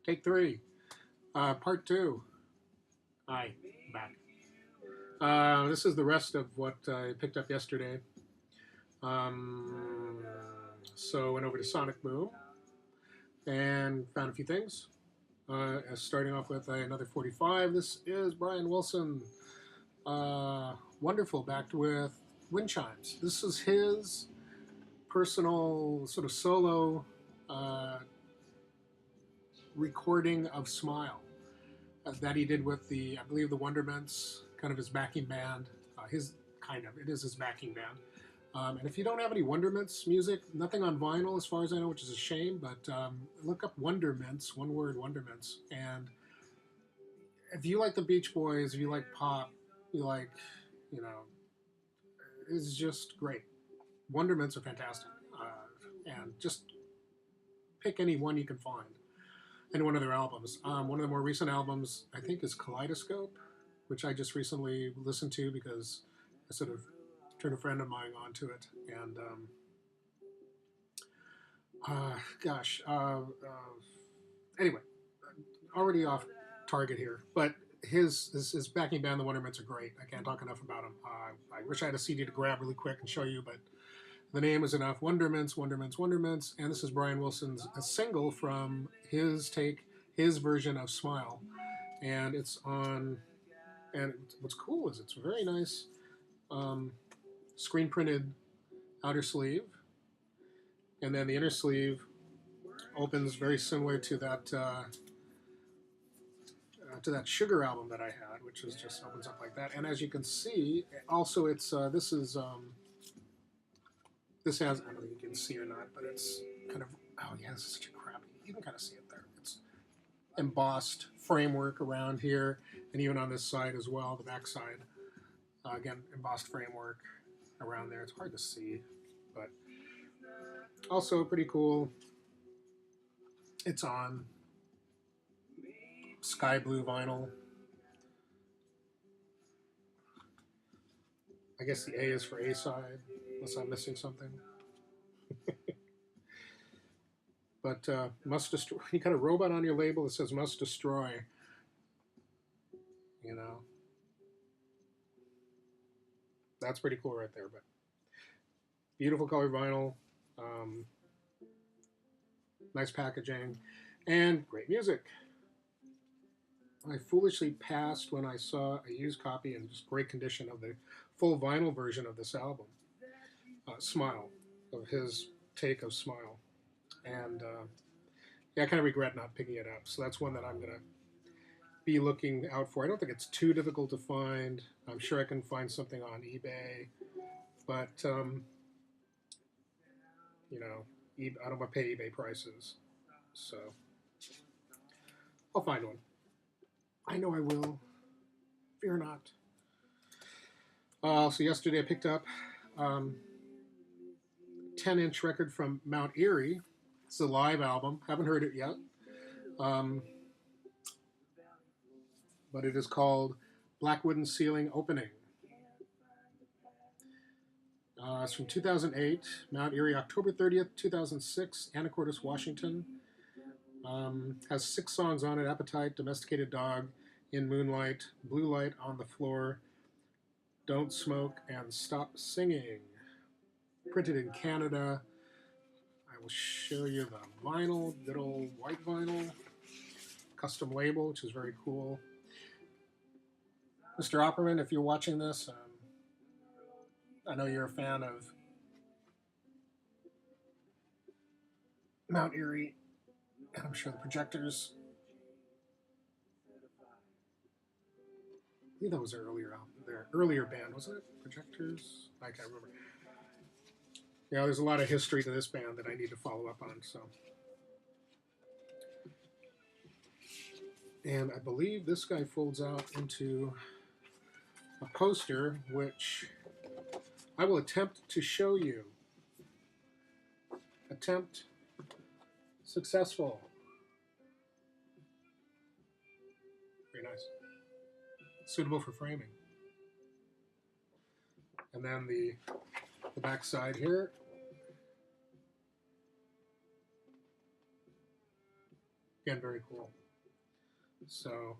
Take three. Part two. Hi, back. This is the rest of what I picked up yesterday. Um, so went over to Sonic Boom and found a few things. Starting off with another 45. This is Brian Wilson. Wonderful, backed with wind chimes. This is his personal sort of solo uh, recording of Smile that he did with I believe, the Wonderments, kind of his backing band. It is his backing band. And if you don't have any Wonderments music, nothing on vinyl as far as I know, which is a shame, but look up Wonderments, one word, Wonderments. And if you like the Beach Boys, if you like pop, you like, you know, it's just great. Wonderments are fantastic. And just pick any one you can find. And one of their albums. One of the more recent albums, I think, is Kaleidoscope, which I just recently listened to because I sort of turned a friend of mine onto it. And gosh, anyway, already off target here, but his backing band, the Wonderments, are great. I can't talk enough about them. I wish I had a CD to grab really quick and show you, but the name is enough. Wonderments, Wonderments, Wonderments, and this is Brian Wilson's a single from his version of Smile, and it's on. And what's cool is it's very nice, screen printed outer sleeve, and then the inner sleeve opens very similar to that Sugar album that I had, which is just opens up like that. And as you can see, also this has, I don't know if you can see or not, but it's kind of, oh yeah, this is such a crappy, you can kind of see it there. It's embossed framework around here, and even on this side as well, the back side. Again, embossed framework around there. It's hard to see, but also pretty cool. It's on sky blue vinyl. I guess the A is for A side, unless I'm missing something. But must destroy. You got a robot on your label that says "must destroy." You know, that's pretty cool right there. But beautiful color vinyl, um, nice packaging, and great music. I foolishly passed when I saw a used copy in just great condition of the full vinyl version of this album, Smile, of his take of Smile. And yeah, I kind of regret not picking it up. So that's one that I'm going to be looking out for. I don't think it's too difficult to find. I'm sure I can find something on eBay. But, you know, I don't want to pay eBay prices. So I'll find one. I know I will. Fear not. So yesterday I picked up 10-inch record from Mount Eerie. It's a live album. Haven't heard it yet. But it is called Black Wooden Ceiling Opening. It's from 2008, Mount Eerie, October 30th, 2006, Anacortes, Washington. Has 6 songs on it: Appetite, Domesticated Dog, In Moonlight, Blue Light on the Floor, Don't Smoke, and Stop Singing. Printed in Canada. I will show you the vinyl, good old white vinyl, custom label, which is very cool. Mr. Opperman, if you're watching this, I know you're a fan of Mount Eerie, and I'm sure the Projectors. I think that was their earlier band, wasn't it? Projectors? I can't remember. Yeah, there's a lot of history to this band that I need to follow up on. So, and I believe this guy folds out into a poster, which I will attempt to show you. Attempt successful. Very nice. Suitable for framing. And then the back side here. Again, very cool. So,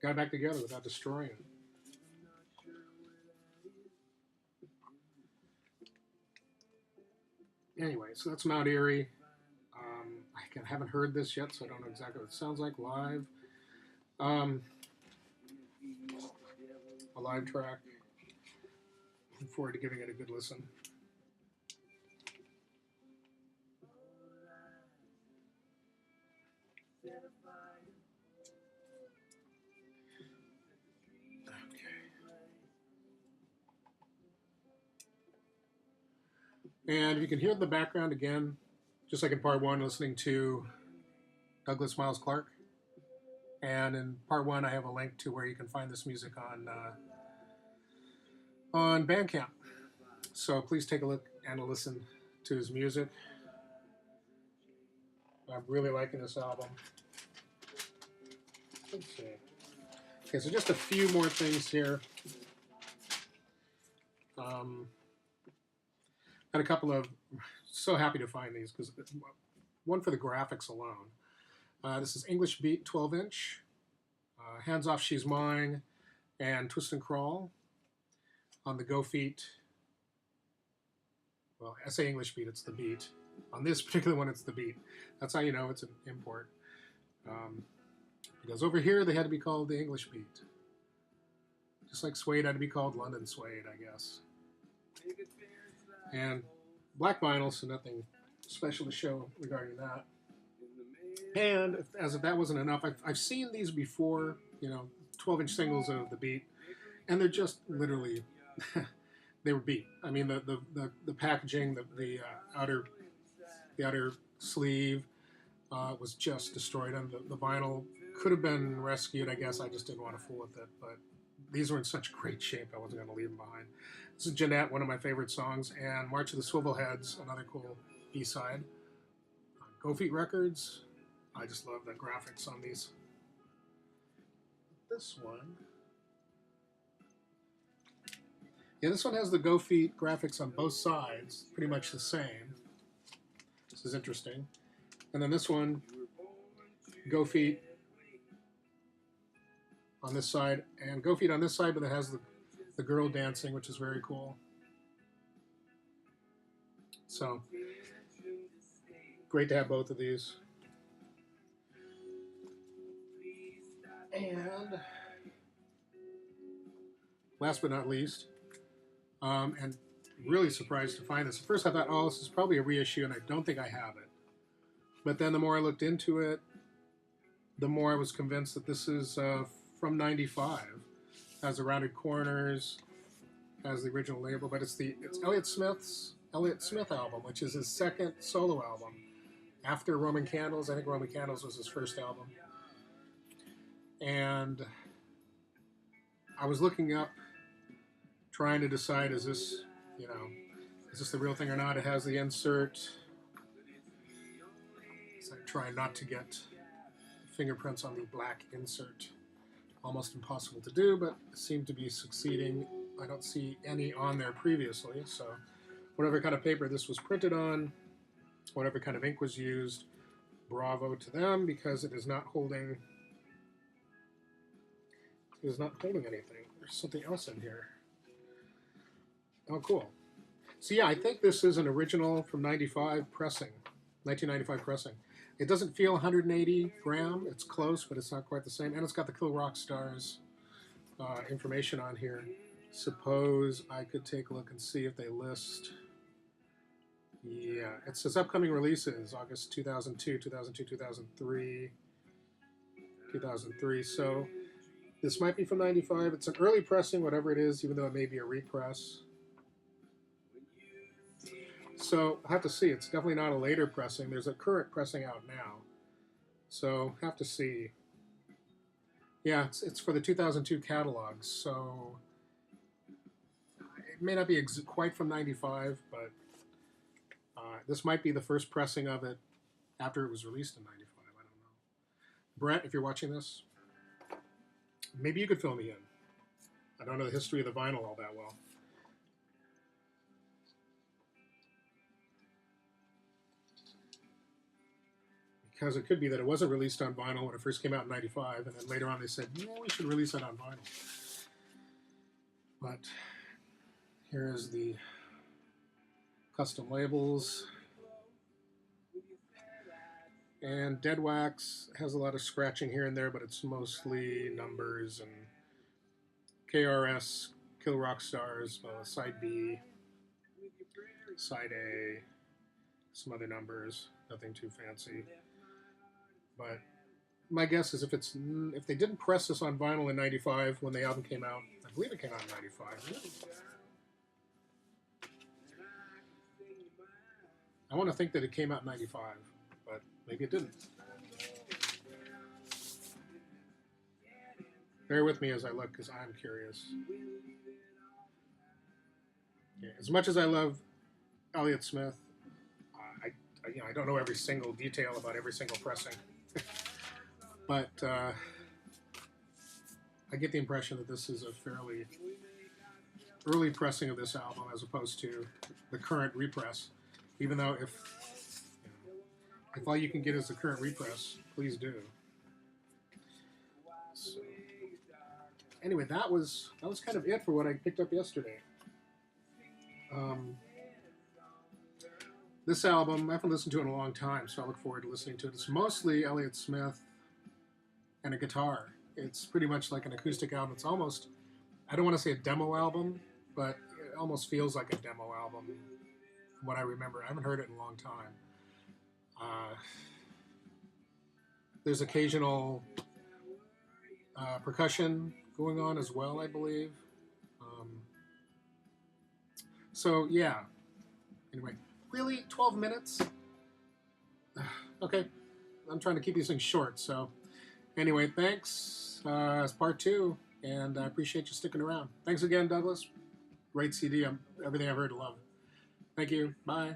got it back together without destroying it. Anyway, so that's Mount Eerie. I haven't heard this yet, so I don't know exactly what it sounds like live. A live track. Looking forward to giving it a good listen. And you can hear the background again, just like in part one, listening to Douglas Miles Clark. And in part one, I have a link to where you can find this music on Bandcamp. So please take a look and a listen to his music. I'm really liking this album. Let's see. Okay, so just a few more things here. Got a couple of, so happy to find these because one for the graphics alone. This is English Beat 12-inch, Hands Off She's Mine, and Twist and Crawl on the Go Feet. Well, I say English Beat, it's the beat. On this particular one, it's the beat. That's how you know it's an import. Because over here, they had to be called the English Beat. Just like Suede had to be called London Suede, I guess. And black vinyl, so nothing special to show regarding that. And as if that wasn't enough, I've seen these before, 12-inch singles of the Beat, and they're just literally, they were beat. I mean, the packaging, the outer sleeve was just destroyed, and the vinyl could have been rescued. I guess I just didn't want to fool with it, but these were in such great shape I wasn't going to leave them behind. This is Jeanette, one of my favorite songs, and March of the Swivelheads, another cool B-side. Go Feet Records. I just love the graphics on these. This one. Yeah, this one has the Go Feet graphics on both sides, pretty much the same. This is interesting. And then this one, Go Feet on this side, and Go Feet on this side, but it has the girl dancing, which is very cool. So, great to have both of these. And last but not least, and really surprised to find this. At first I thought, oh, this is probably a reissue, and I don't think I have it. But then the more I looked into it, the more I was convinced that this is from '95. Has the rounded corners, has the original label, but it's Elliott Smith album, which is his second solo album. After Roman Candles, I think Roman Candles was his first album. And I was looking up, trying to decide, is this the real thing or not? It has the insert. So I try not to get fingerprints on the black insert. Almost impossible to do, but seem to be succeeding. I don't see any on there previously, so whatever kind of paper this was printed on, whatever kind of ink was used, bravo to them, because it is not holding anything. There's something else in here. Oh, cool. So yeah, I think this is an original from 1995 pressing. It doesn't feel 180 gram. It's close, but it's not quite the same. And it's got the Kill Rock Stars information on here. Suppose I could take a look and see if they list. Yeah, it says upcoming releases, August 2002, 2003. So this might be from 95. It's an early pressing, whatever it is, even though it may be a repress. So I have to see. It's definitely not a later pressing. There's a current pressing out now. So have to see. Yeah, it's for the 2002 catalog. So it may not be quite from 95, but this might be the first pressing of it after it was released in 95. I don't know. Brett, if you're watching this, maybe you could fill me in. I don't know the history of the vinyl all that well. because it could be that it wasn't released on vinyl when it first came out in '95, and then later on they said, yeah, we should release it on vinyl. But here is the custom labels. And Dead Wax has a lot of scratching here and there, but it's mostly numbers and KRS, Kill Rock Stars, side B, side A, some other numbers, nothing too fancy. But my guess is if they didn't press this on vinyl in '95 when the album came out, I believe it came out in '95. I want to think that it came out in '95, but maybe it didn't. Bear with me as I look, because I'm curious. Yeah, as much as I love Elliott Smith, I don't know every single detail about every single pressing. But I get the impression that this is a fairly early pressing of this album as opposed to the current repress. Even though if all you can get is the current repress, please do. So, anyway, that was kind of it for what I picked up yesterday. This album, I haven't listened to it in a long time, so I look forward to listening to it. It's mostly Elliott Smith and a guitar. It's pretty much like an acoustic album. It's almost, I don't want to say a demo album, but it almost feels like a demo album from what I remember. I haven't heard it in a long time. There's occasional percussion going on as well, I believe. So, yeah. Anyway, really? 12 minutes? Okay. I'm trying to keep these things short, so... Anyway, thanks. It's part 2, and I appreciate you sticking around. Thanks again, Douglas. Great CD. Everything I've heard, I love. Thank you. Bye.